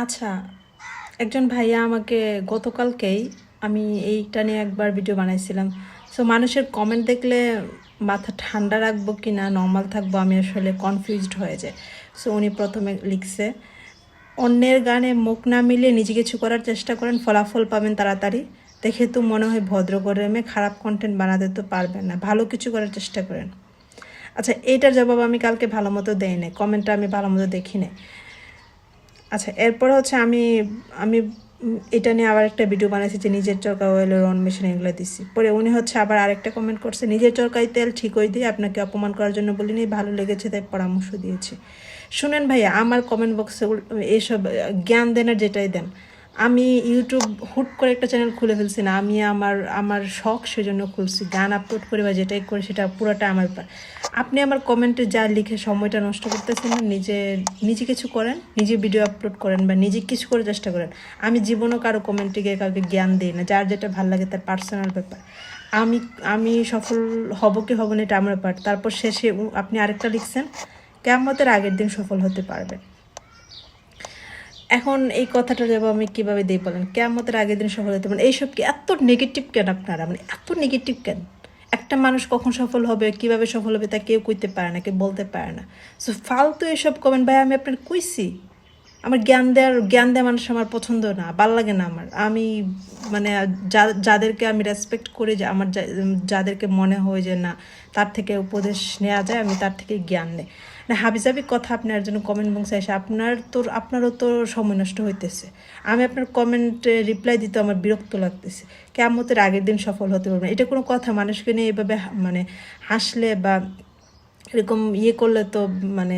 আচ্ছা, একজন ভাইয়া আমাকে গতকালকেই আমি এইটা নিয়ে একবার ভিডিও বানাইছিলাম। সো মানুষের কমেন্ট দেখলে মাথা ঠান্ডা রাখবো কি না নর্মাল থাকবো আমি আসলে কনফিউজড হয়ে যায়। সো উনি প্রথমে লিখছে, অন্যের গানে মুখ না মিলিয়ে নিজে কিছু করার চেষ্টা করেন, ফলাফল পাবেন তাড়াতাড়ি। দেখে তো মনে হয় ভদ্র গরমে খারাপ কন্টেন্ট বানাতে তো পারবেন না, ভালো কিছু করার চেষ্টা করেন। আচ্ছা, এইটার জবাব আমি কালকে ভালো মতো দেই নাই, কমেন্টটা আমি ভালো মতো দেখি নাই। আচ্ছা, এরপর হচ্ছে আমি আমি এটা নিয়ে আবার একটা ভিডিও বানাইছি যে নিজের চরকা অয়েলের রন মেশিন এগুলো দিছি। পরে উনি হচ্ছে আবার আরেকটা কমেন্ট করছে, নিজের চরকায় তেল ঠিক হয়ে দিয়ে আপনাকে অপমান করার জন্য বলিনি, ভালো লেগেছে তাই পরামর্শ দিয়েছি। শুনেন ভাইয়া, আমার কমেন্ট বক্সে এইসব জ্ঞান দেনের যেটাই দেন, আমি ইউটিউব হুট করে একটা চ্যানেল খুলে ফেলছি না, আমি আমার আমার শখ সেজন্য খুলছি, গান আপলোড করি বা যেটাই করি সেটা পুরোটা আমার ব্যাপার। আপনি আমার কমেন্টে যা লিখে সময়টা নষ্ট করতেছেন না, নিজে কিছু করেন, নিজে ভিডিও আপলোড করেন বা নিজে কিছু করে চেষ্টা করেন। আমি জীবনও কারো কমেন্টে গিয়ে কাউকে জ্ঞান দিই না, যার যেটা ভালো লাগে তার পার্সোনাল ব্যাপার। আমি আমি সফল হব কি হব না এটা আমার ব্যাপার। তারপর শেষে আপনি আরেকটা লিখছেন, কিয়ামতের আগের দিন সফল হতে পারবেন। এখন এই কথাটা যাব আমি কিভাবে দিই বলেন, কিয়ামতের আগের দিন সফল হতে পারেন, এইসব কি এত নেগেটিভ কেন আপনারা, মানে এত নেগেটিভ কেন? একটা মানুষ কখন সফল হবে, কিভাবে সফল হবে তা কেউ কইতে পারে না, কেউ বলতে পারে না। সো ফালতু এসব কমেন্ট ভাই, আমি আপনার কইছি আমার জ্ঞান দেওয়া মানুষ আমার পছন্দ না, ভাল লাগে না আমার। আমি মানে যাদেরকে আমি রেসপেক্ট করি, যে আমার যাদেরকে মনে হয় যে না তার থেকে উপদেশ নেওয়া যায়, আমি তার থেকে জ্ঞান নেই না। হাবিজাবি কথা আপনার জন্য কমেন্ট বক্সে এসে আপনারও তো সময় নষ্ট হইতেছে। আমি আপনার কমেন্টে রিপ্লাই দিতে আমার বিরক্ত লাগতেছে। কিয়ামতের আগের দিন সফল হতে পারবেন, এটা কোনো কথা? মানুষকে নিয়ে এভাবে মানে হাসলে বা এরকম করলে তো মানে